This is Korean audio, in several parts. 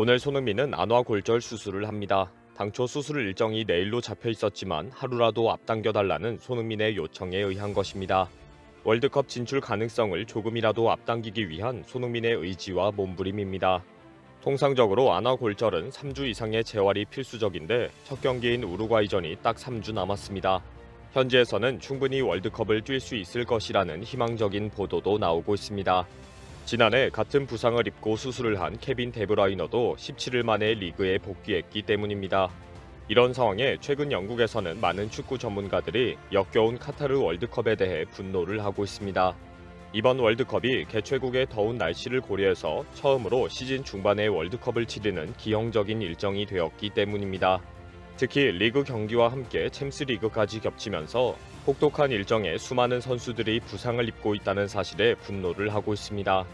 오늘 손흥민은 안와골절 수술을 합니다. 당초 수술 일정이 내일로 잡혀 있었지만 하루라도 앞당겨달라는 손흥민의 요청에 의한 것입니다. 월드컵 진출 가능성을 조금이라도 앞당기기 위한 손흥민의 의지와 몸부림입니다. 통상적으로 안와골절은 3주 이상의 재활이 필수적인데 첫 경기인 우루과이전이 딱 3주 남았습니다. 현지에서는 충분히 월드컵을 뛸 수 있을 것이라는 희망적인 보도도 나오고 있습니다. 지난해 같은 부상을 입고 수술을 한 케빈 데브라이너도 17일 만에 리그에 복귀했기 때문입니다. 이런 상황에 최근 영국에서는 많은 축구 전문가들이 역겨운 카타르 월드컵에 대해 분노를 하고 있습니다. 이번 월드컵이 개최국의 더운 날씨를 고려해서 처음으로 시즌 중반에 월드컵을 치르는 기형적인 일정이 되었기 때문입니다. 특히 리그 경기와 함께 챔스 리그까지 겹치면서 혹독한 일정에 수많은 선수들이 부상을 입고 있다는 사실에 분노를 하고 있습니다.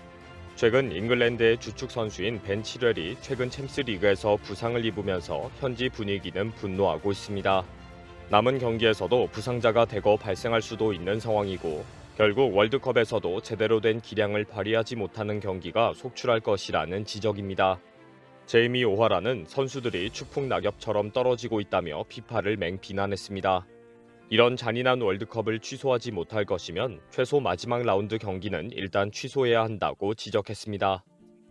최근 잉글랜드의 주축 선수인 벤 치렐이 최근 챔스 리그에서 부상을 입으면서 현지 분위기는 분노하고 있습니다. 남은 경기에서도 부상자가 대거 발생할 수도 있는 상황이고 결국 월드컵에서도 제대로 된 기량을 발휘하지 못하는 경기가 속출할 것이라는 지적입니다. 제이미 오하라는 선수들이 추풍 낙엽처럼 떨어지고 있다며 피파를 맹비난했습니다. 이런 잔인한 월드컵을 취소하지 못할 것이면 최소 마지막 라운드 경기는 일단 취소해야 한다고 지적했습니다.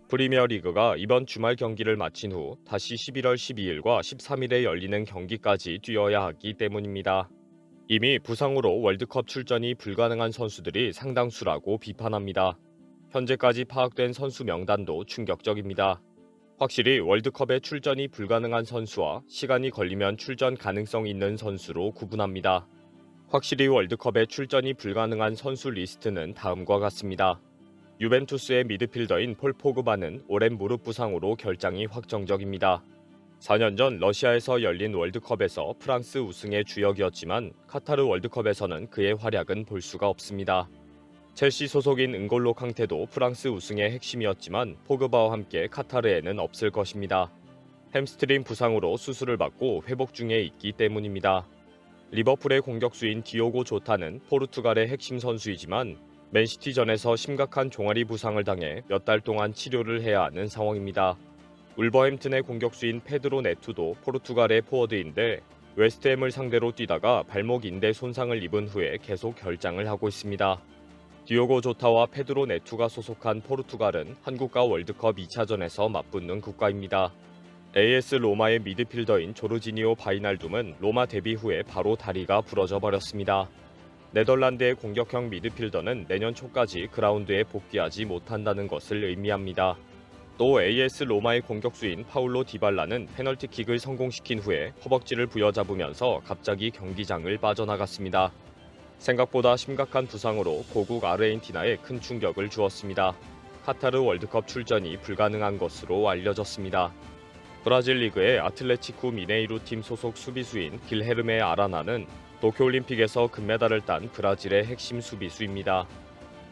프리미어리그가 이번 주말 경기를 마친 후 다시 11월 12일과 13일에 열리는 경기까지 뛰어야 하기 때문입니다. 이미 부상으로 월드컵 출전이 불가능한 선수들이 상당수라고 비판합니다. 현재까지 파악된 선수 명단도 충격적입니다. 확실히 월드컵에 출전이 불가능한 선수와 시간이 걸리면 출전 가능성이 있는 선수로 구분합니다. 확실히 월드컵에 출전이 불가능한 선수 리스트는 다음과 같습니다. 유벤투스의 미드필더인 폴 포그바는 오랜 무릎 부상으로 결장이 확정적입니다. 4년 전 러시아에서 열린 월드컵에서 프랑스 우승의 주역이었지만 카타르 월드컵에서는 그의 활약은 볼 수가 없습니다. 첼시 소속인 은골로 캉테도 프랑스 우승의 핵심이었지만 포그바와 함께 카타르에는 없을 것입니다. 햄스트링 부상으로 수술을 받고 회복 중에 있기 때문입니다. 리버풀의 공격수인 디오고 조타는 포르투갈의 핵심 선수이지만 맨시티전에서 심각한 종아리 부상을 당해 몇 달 동안 치료를 해야 하는 상황입니다. 울버햄튼의 공격수인 페드로 네투도 포르투갈의 포워드인데 웨스트햄을 상대로 뛰다가 발목 인대 손상을 입은 후에 계속 결장을 하고 있습니다. 디오고 조타와 페드로 네투가 소속한 포르투갈은 한국과 월드컵 2차전에서 맞붙는 국가입니다. AS 로마의 미드필더인 조르지니오 바이날둠은 로마 데뷔 후에 바로 다리가 부러져 버렸습니다. 네덜란드의 공격형 미드필더는 내년 초까지 그라운드에 복귀하지 못한다는 것을 의미합니다. 또 AS 로마의 공격수인 파울로 디발라는 페널티킥을 성공시킨 후에 허벅지를 부여잡으면서 갑자기 경기장을 빠져나갔습니다. 생각보다 심각한 부상으로 고국 아르헨티나에 큰 충격을 주었습니다. 카타르 월드컵 출전이 불가능한 것으로 알려졌습니다. 브라질 리그의 아틀레티쿠 미네이루 팀 소속 수비수인 길헤르메 아라나는 도쿄올림픽에서 금메달을 딴 브라질의 핵심 수비수입니다.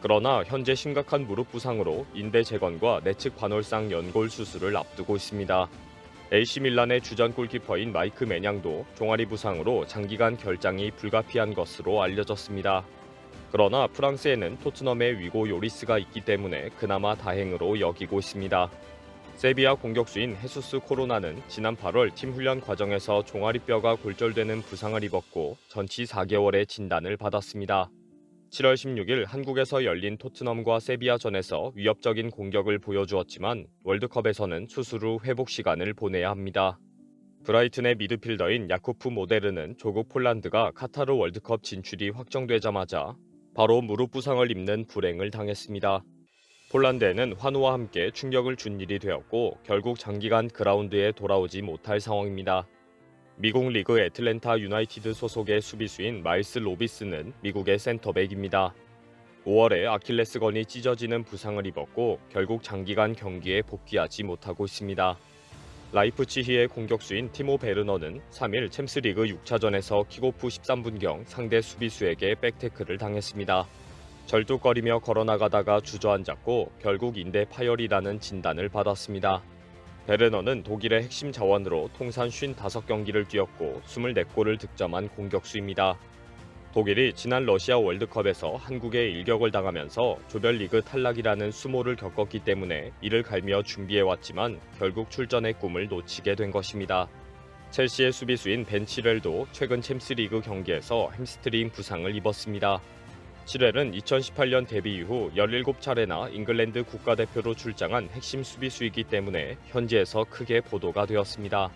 그러나 현재 심각한 무릎 부상으로 인대 재건과 내측 반월상 연골 수술을 앞두고 있습니다. AC 밀란의 주전 골키퍼인 마이크 매냥도 종아리 부상으로 장기간 결장이 불가피한 것으로 알려졌습니다. 그러나 프랑스에는 토트넘의 위고 요리스가 있기 때문에 그나마 다행으로 여기고 있습니다. 세비야 공격수인 헤수스 코로나는 지난 8월 팀 훈련 과정에서 종아리뼈가 골절되는 부상을 입었고 전치 4개월의 진단을 받았습니다. 7월 16일 한국에서 열린 토트넘과 세비야전에서 위협적인 공격을 보여주었지만 월드컵에서는 수술 후 회복 시간을 보내야 합니다. 브라이튼의 미드필더인 야쿠프 모데르는 조국 폴란드가 카타르 월드컵 진출이 확정되자마자 바로 무릎 부상을 입는 불행을 당했습니다. 폴란드에는 환호와 함께 충격을 준 일이 되었고 결국 장기간 그라운드에 돌아오지 못할 상황입니다. 미국 리그 애틀랜타 유나이티드 소속의 수비수인 마일스 로비스는 미국의 센터백입니다. 5월에 아킬레스건이 찢어지는 부상을 입었고 결국 장기간 경기에 복귀하지 못하고 있습니다. 라이프치히의 공격수인 티모 베르너는 3일 챔스리그 6차전에서 킥오프 13분경 상대 수비수에게 백태클을 당했습니다. 절뚝거리며 걸어나가다가 주저앉았고 결국 인대 파열이라는 진단을 받았습니다. 베르너는 독일의 핵심 자원으로 통산 55경기를 뛰었고 24골을 득점한 공격수입니다. 독일이 지난 러시아 월드컵에서 한국에 일격을 당하면서 조별리그 탈락이라는 수모를 겪었기 때문에 이를 갈며 준비해왔지만 결국 출전의 꿈을 놓치게 된 것입니다. 첼시의 수비수인 벤 치렐도 최근 챔스리그 경기에서 햄스트링 부상을 입었습니다. 치렐은 2018년 데뷔 이후 17차례나 잉글랜드 국가대표로 출장한 핵심 수비수이기 때문에 현지에서 크게 보도가 되었습니다.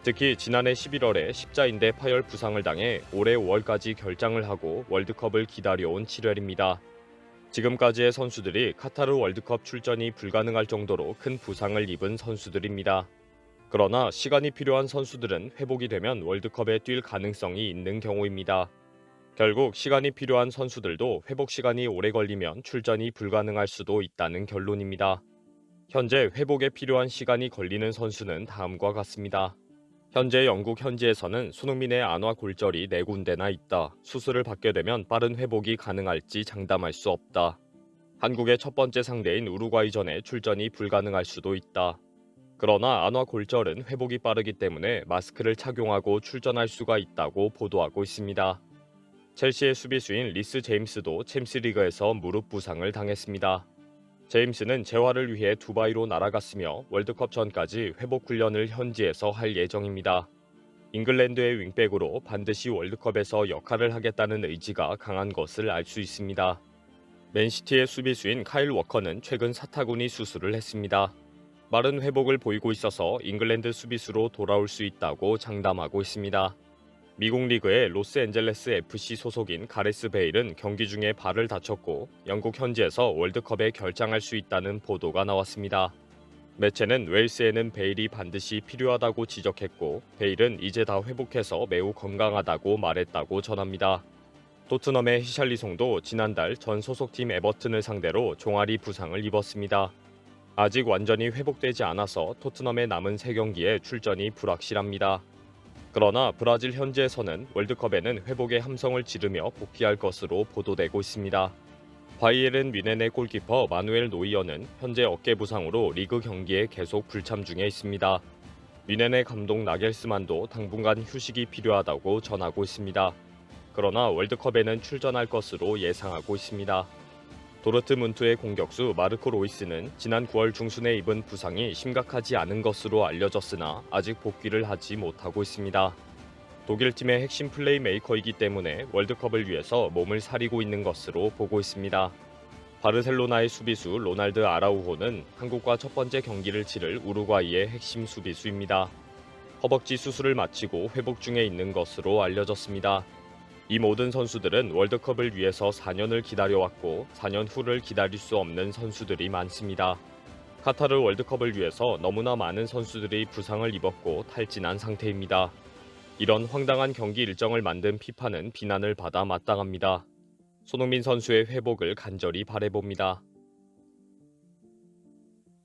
특히 지난해 11월에 십자인대 파열 부상을 당해 올해 5월까지 결장을 하고 월드컵을 기다려온 치렐입니다. 지금까지의 선수들이 카타르 월드컵 출전이 불가능할 정도로 큰 부상을 입은 선수들입니다. 그러나 시간이 필요한 선수들은 회복이 되면 월드컵에 뛸 가능성이 있는 경우입니다. 결국 시간이 필요한 선수들도 회복 시간이 오래 걸리면 출전이 불가능할 수도 있다는 결론입니다. 현재 회복에 필요한 시간이 걸리는 선수는 다음과 같습니다. 현재 영국 현지에서는 손흥민의 안과 골절이 4군데나 있다. 수술을 받게 되면 빠른 회복이 가능할지 장담할 수 없다. 한국의 첫 번째 상대인 우루과이전에 출전이 불가능할 수도 있다. 그러나 안와 골절은 회복이 빠르기 때문에 마스크를 착용하고 출전할 수가 있다고 보도하고 있습니다. 첼시의 수비수인 리스 제임스도 챔스리그에서 무릎 부상을 당했습니다. 제임스는 재활을 위해 두바이로 날아갔으며 월드컵 전까지 회복 훈련을 현지에서 할 예정입니다. 잉글랜드의 윙백으로 반드시 월드컵에서 역할을 하겠다는 의지가 강한 것을 알 수 있습니다. 맨시티의 수비수인 카일 워커는 최근 사타구니 수술을 했습니다. 빠른 회복을 보이고 있어서 잉글랜드 수비수로 돌아올 수 있다고 장담하고 있습니다. 미국 리그의 로스앤젤레스 FC 소속인 가레스 베일은 경기 중에 발을 다쳤고 영국 현지에서 월드컵에 결장할 수 있다는 보도가 나왔습니다. 매체는 웨일스에는 베일이 반드시 필요하다고 지적했고 베일은 이제 다 회복해서 매우 건강하다고 말했다고 전합니다. 토트넘의 히샬리송도 지난달 전 소속팀 에버튼을 상대로 종아리 부상을 입었습니다. 아직 완전히 회복되지 않아서 토트넘의 남은 3경기에 출전이 불확실합니다. 그러나 브라질 현지에서는 월드컵에는 회복의 함성을 지르며 복귀할 것으로 보도되고 있습니다. 바이에른 뮌헨의 골키퍼 마누엘 노이어는 현재 어깨 부상으로 리그 경기에 계속 불참 중에 있습니다. 뮌헨의 감독 나겔스만도 당분간 휴식이 필요하다고 전하고 있습니다. 그러나 월드컵에는 출전할 것으로 예상하고 있습니다. 도르트문트의 공격수 마르코 로이스는 지난 9월 중순에 입은 부상이 심각하지 않은 것으로 알려졌으나 아직 복귀를 하지 못하고 있습니다. 독일팀의 핵심 플레이메이커이기 때문에 월드컵을 위해서 몸을 사리고 있는 것으로 보고 있습니다. 바르셀로나의 수비수 로날드 아라우호는 한국과 첫 번째 경기를 치를 우루과이의 핵심 수비수입니다. 허벅지 수술을 마치고 회복 중에 있는 것으로 알려졌습니다. 이 모든 선수들은 월드컵을 위해서 4년을 기다려왔고 4년 후를 기다릴 수 없는 선수들이 많습니다. 카타르 월드컵을 위해서 너무나 많은 선수들이 부상을 입었고 탈진한 상태입니다. 이런 황당한 경기 일정을 만든 피파는 비난을 받아 마땅합니다. 손흥민 선수의 회복을 간절히 바라봅니다.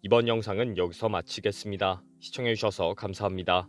이번 영상은 여기서 마치겠습니다. 시청해주셔서 감사합니다.